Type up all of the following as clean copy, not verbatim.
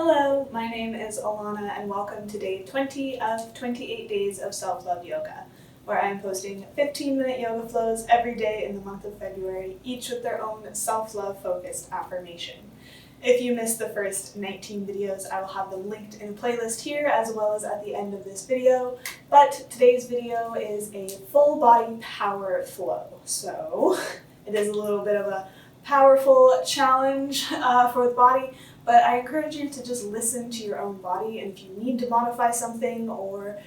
Hello, my name is Alauna and welcome to day 20 of 28 days of self-love yoga, where I am posting 15-minute yoga flows every day in the month of February, each with their own self-love focused affirmation. If you missed the first 19 videos, I will have them linked in a playlist here as well as at the end of this video, but today's video is a full body power flow, so it is a little bit of a powerful challenge for the body. But I encourage you to just listen to your own body, and if you need to modify something or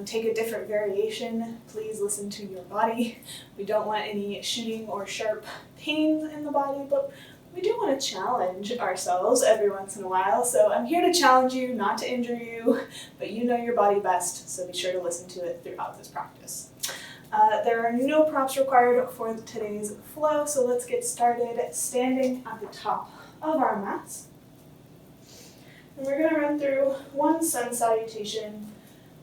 take a different variation, please listen to your body. We don't want any shooting or sharp pains in the body, but we do want to challenge ourselves every once in a while. So I'm here to challenge you, not to injure you, but you know your body best, so be sure to listen to it throughout this practice. There are no props required for today's flow, so let's get started standing at the top of our mats. And we're going to run through one sun salutation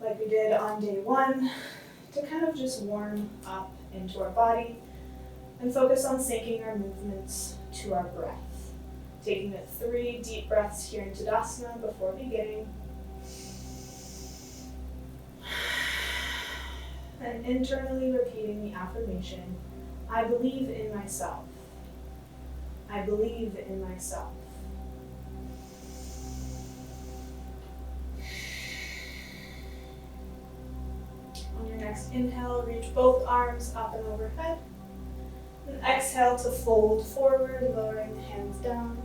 like we did on day one to kind of just warm up into our body and focus on syncing our movements to our breath. Taking 3 deep breaths here in Tadasana before beginning. And internally repeating the affirmation, I believe in myself. I believe in myself. On your next inhale, reach both arms up and overhead. And exhale to fold forward, lowering the hands down.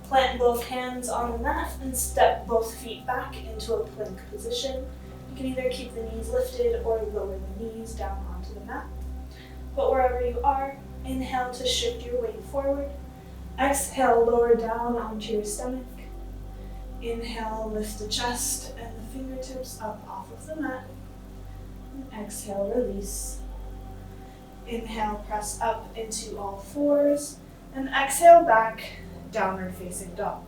Plant both hands on the mat and step both feet back into a plank position. You can either keep the knees lifted or lower the knees down onto the mat. But wherever you are, inhale to shift your weight forward. Exhale, lower down onto your stomach. Inhale, lift the chest and the fingertips up off of the mat. And exhale, release. Inhale, press up into all fours. And exhale back, downward facing dog.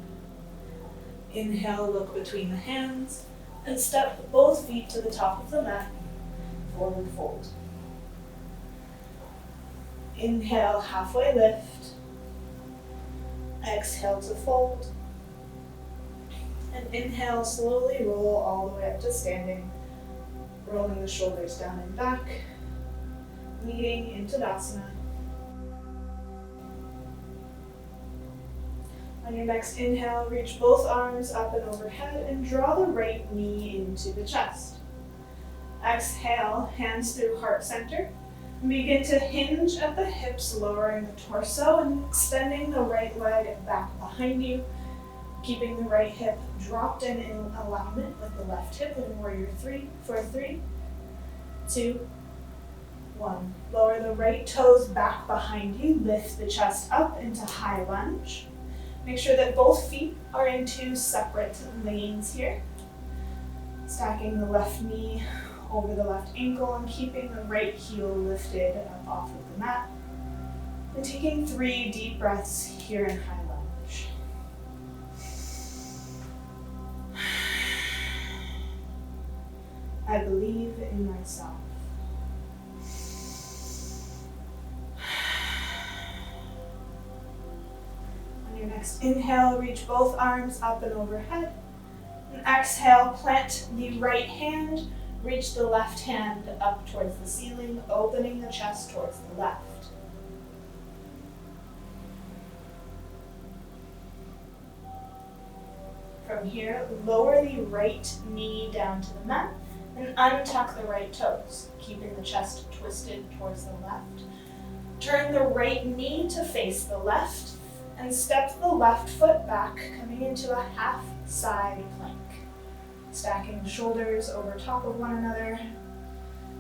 Inhale, look between the hands. And step both feet to the top of the mat, forward fold. Inhale, halfway lift. Exhale to fold. And inhale, slowly roll all the way up to standing, rolling the shoulders down and back, meeting in Tadasana. On your next inhale, reach both arms up and overhead and draw the right knee into the chest. Exhale, hands through heart center. And begin to hinge at the hips, lowering the torso and extending the right leg back behind you, keeping the right hip dropped in alignment with the left hip in Warrior 3 for 3, 2, 1. Lower the right toes back behind you, lift the chest up into high lunge. Make sure that both feet are in 2 separate lanes here. Stacking the left knee over the left ankle and keeping the right heel lifted up off of the mat. And taking 3 deep breaths here in high lunge. I believe in myself. Your next inhale, reach both arms up and overhead. And exhale, plant the right hand, reach the left hand up towards the ceiling, opening the chest towards the left. From here, lower the right knee down to the mat and untuck the right toes, keeping the chest twisted towards the left. Turn the right knee to face the left and step the left foot back, coming into a half side plank. Stacking the shoulders over top of one another,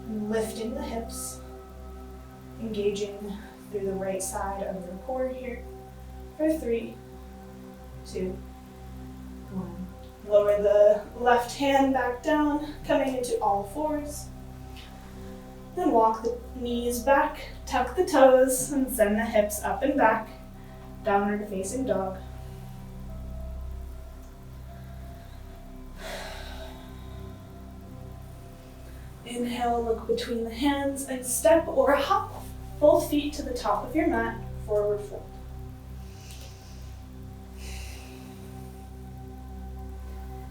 and lifting the hips, engaging through the right side of your core here for 3, 2, 1. Lower the left hand back down, coming into all fours. Then walk the knees back, tuck the toes, and send the hips up and back. Downward facing dog. Inhale, look between the hands and step or hop both feet to the top of your mat, forward fold.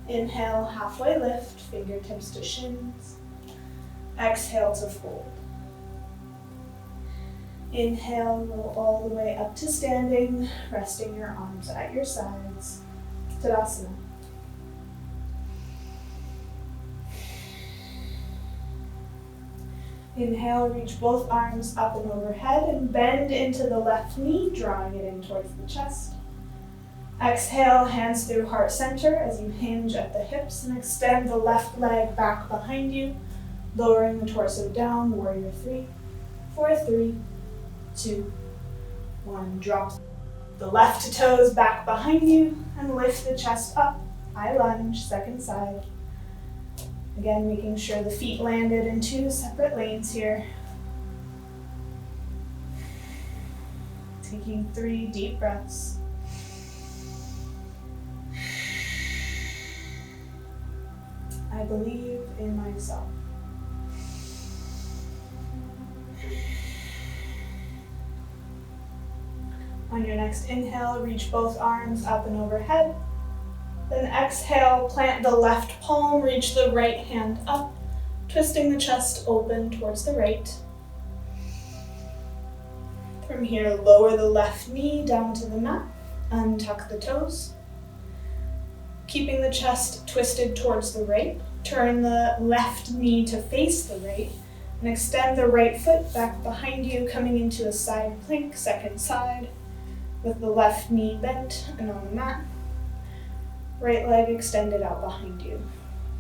Inhale, halfway lift, fingertips to shins. Exhale to fold. Inhale, roll all the way up to standing, resting your arms at your sides. Tadasana. Inhale, reach both arms up and overhead and bend into the left knee, drawing it in towards the chest. Exhale, hands through heart center as you hinge at the hips and extend the left leg back behind you, lowering the torso down, warrior three, for 3, 2, 1. Drop the left toes back behind you and lift the chest up. High lunge, second side. Again, making sure the feet landed in 2 separate lanes here. Taking 3 deep breaths. I believe in myself. On your next inhale, reach both arms up and overhead. Then exhale, plant the left palm, reach the right hand up, twisting the chest open towards the right. From here, lower the left knee down to the mat, untuck the toes. Keeping the chest twisted towards the right, turn the left knee to face the right, and extend the right foot back behind you, coming into a side plank, second side, with the left knee bent and on the mat. Right leg extended out behind you.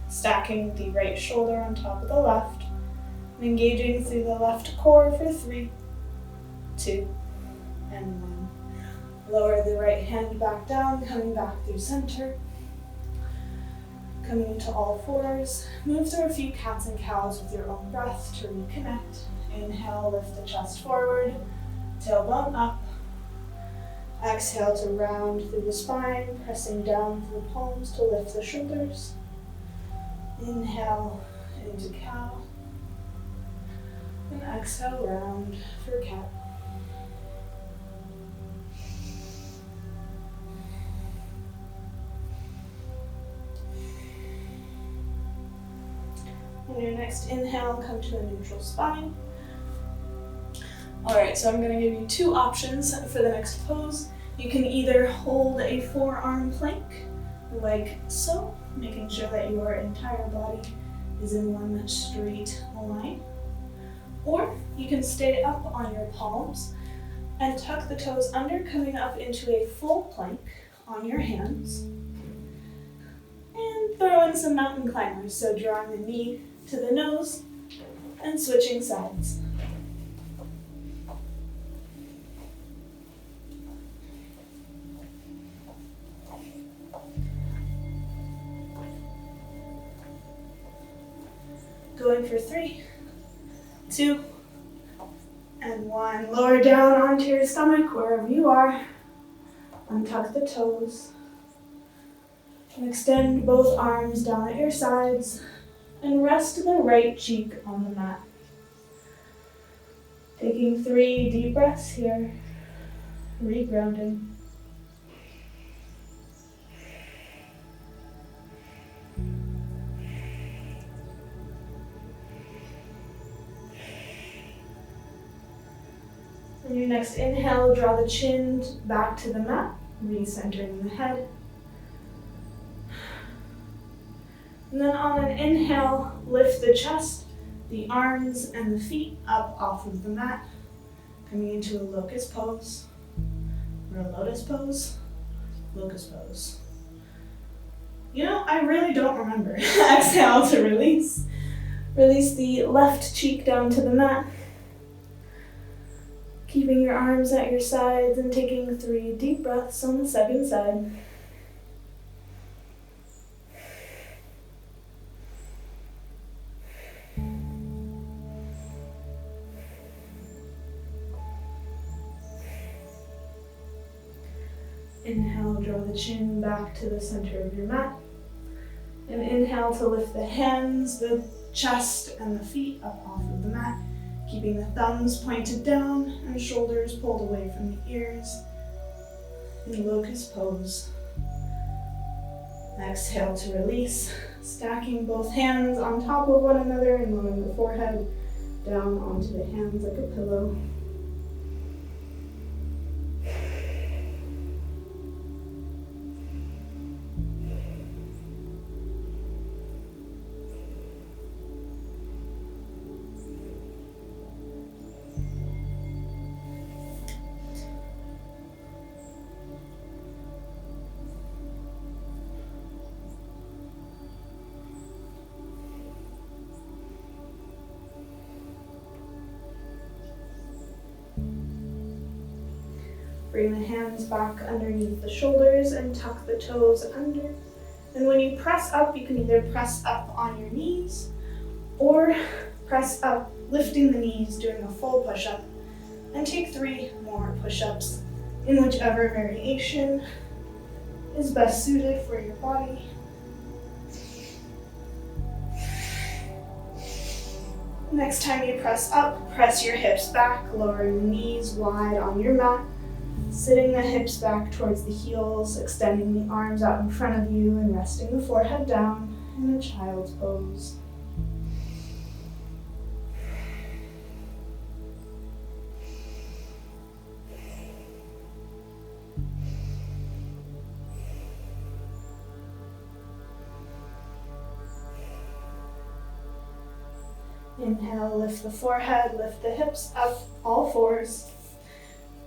Stacking the right shoulder on top of the left, and engaging through the left core for 3, 2, and 1. Lower the right hand back down, coming back through center. Coming into all fours. Move through a few cats and cows with your own breath to reconnect. Inhale, lift the chest forward, tailbone up. Exhale to round through the spine, pressing down through the palms to lift the shoulders. Inhale into cow. And exhale, round for cat. On your next inhale, come to a neutral spine. Alright, so I'm going to give you 2 options for the next pose. You can either hold a forearm plank, like so, making sure that your entire body is in one straight line. Or you can stay up on your palms and tuck the toes under, coming up into a full plank on your hands. And throw in some mountain climbers, so drawing the knee to the nose and switching sides. Going for 3, 2, and 1. Lower down onto your stomach wherever you are. Untuck the toes. And extend both arms down at your sides. And rest the right cheek on the mat. Taking 3 deep breaths here. Regrounding. On your next inhale, draw the chin back to the mat, recentering the head. And then on an inhale, lift the chest, the arms, and the feet up off of the mat, coming into a locust pose, or a lotus pose, locust pose. You know, I really don't remember. Exhale to release. Release the left cheek down to the mat. Keeping your arms at your sides and taking 3 deep breaths on the second side. Inhale, draw the chin back to the center of your mat. And inhale to lift the hands, the chest, and the feet up off of the mat. Keeping the thumbs pointed down and shoulders pulled away from the ears in locust pose. Exhale to release, stacking both hands on top of one another and lowering the forehead down onto the hands like a pillow. Bring the hands back underneath the shoulders and tuck the toes under. And when you press up, you can either press up on your knees or press up, lifting the knees, doing a full push-up. And take 3 more push-ups in whichever variation is best suited for your body. Next time you press up, press your hips back, lowering the knees wide on your mat. Sitting the hips back towards the heels, extending the arms out in front of you and resting the forehead down in a child's pose. Inhale, lift the forehead, lift the hips up, all fours.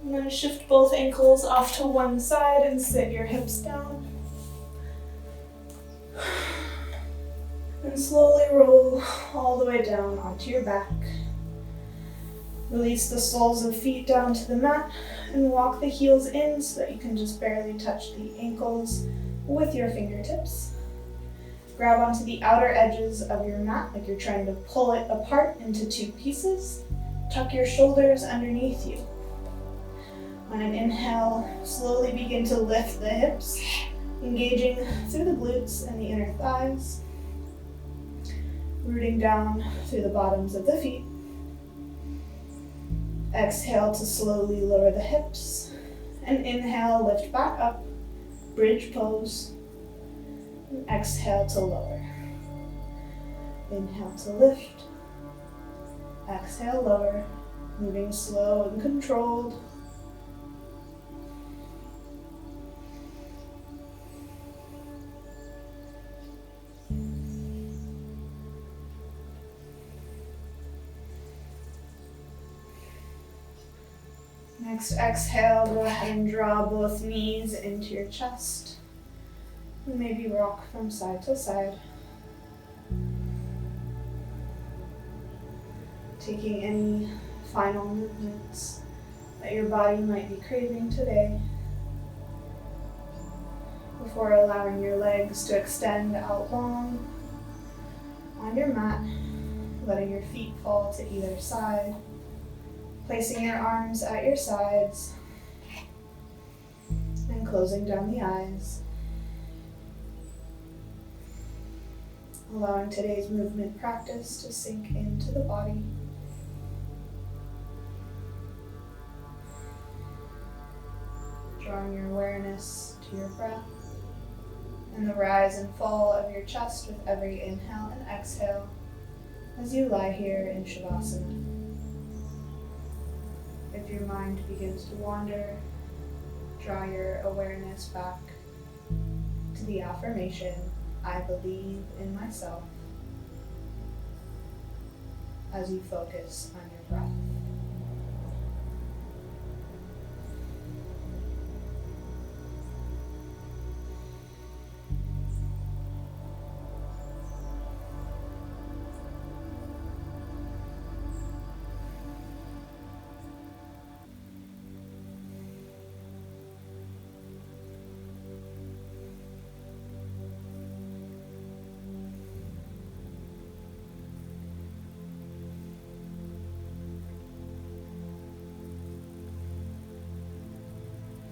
And then shift both ankles off to one side and sit your hips down. And slowly roll all the way down onto your back. Release the soles of feet down to the mat and walk the heels in so that you can just barely touch the ankles with your fingertips. Grab onto the outer edges of your mat like you're trying to pull it apart into 2 pieces. Tuck your shoulders underneath you. On an inhale, slowly begin to lift the hips, engaging through the glutes and the inner thighs, rooting down through the bottoms of the feet. Exhale to slowly lower the hips, and inhale, lift back up, bridge pose, and exhale to lower. Inhale to lift, exhale, lower, moving slow and controlled. Next exhale, go ahead and draw both knees into your chest. And maybe rock from side to side. Taking any final movements that your body might be craving today. Before allowing your legs to extend out long on your mat, letting your feet fall to either side. Placing your arms at your sides and closing down the eyes. Allowing today's movement practice to sink into the body. Drawing your awareness to your breath and the rise and fall of your chest with every inhale and exhale as you lie here in Savasana. If your mind begins to wander, draw your awareness back to the affirmation, I believe in myself, as you focus on your breath.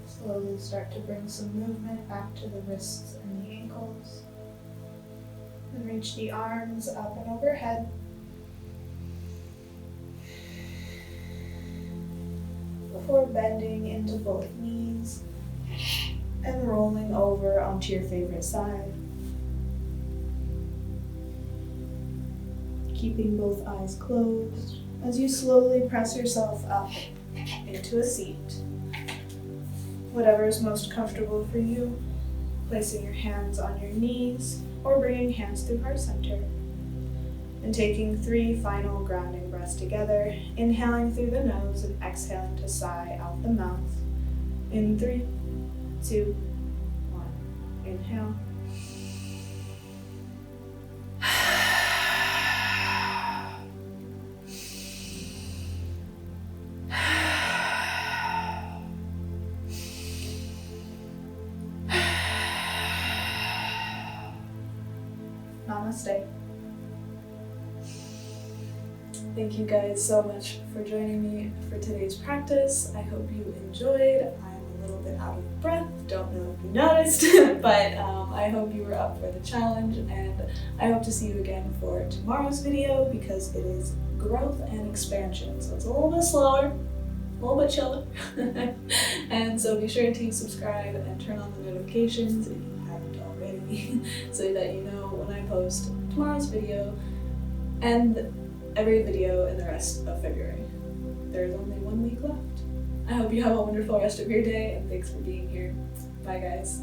Slowly start to bring some movement back to the wrists and the ankles. And reach the arms up and overhead. Before bending into both knees and rolling over onto your favorite side. keeping both eyes closed as you slowly press yourself up into a seat. Whatever is most comfortable for you, placing your hands on your knees or bringing hands through heart center. And taking 3 final grounding breaths together, inhaling through the nose and exhaling to sigh out the mouth. In 3, 2, 1. Inhale. Namaste. Thank you guys so much for joining me for today's practice. I hope you enjoyed. I'm a little bit out of breath, don't know if you noticed, but I hope you were up for the challenge, and I hope to see you again for tomorrow's video because it is growth and expansion, so it's a little bit slower, a little bit chiller. And so be sure to subscribe and turn on the notifications if you haven't already so that you know when I post tomorrow's video and every video in the rest of February. There's only 1 week left. I hope you have a wonderful rest of your day, and thanks for being here. Bye guys.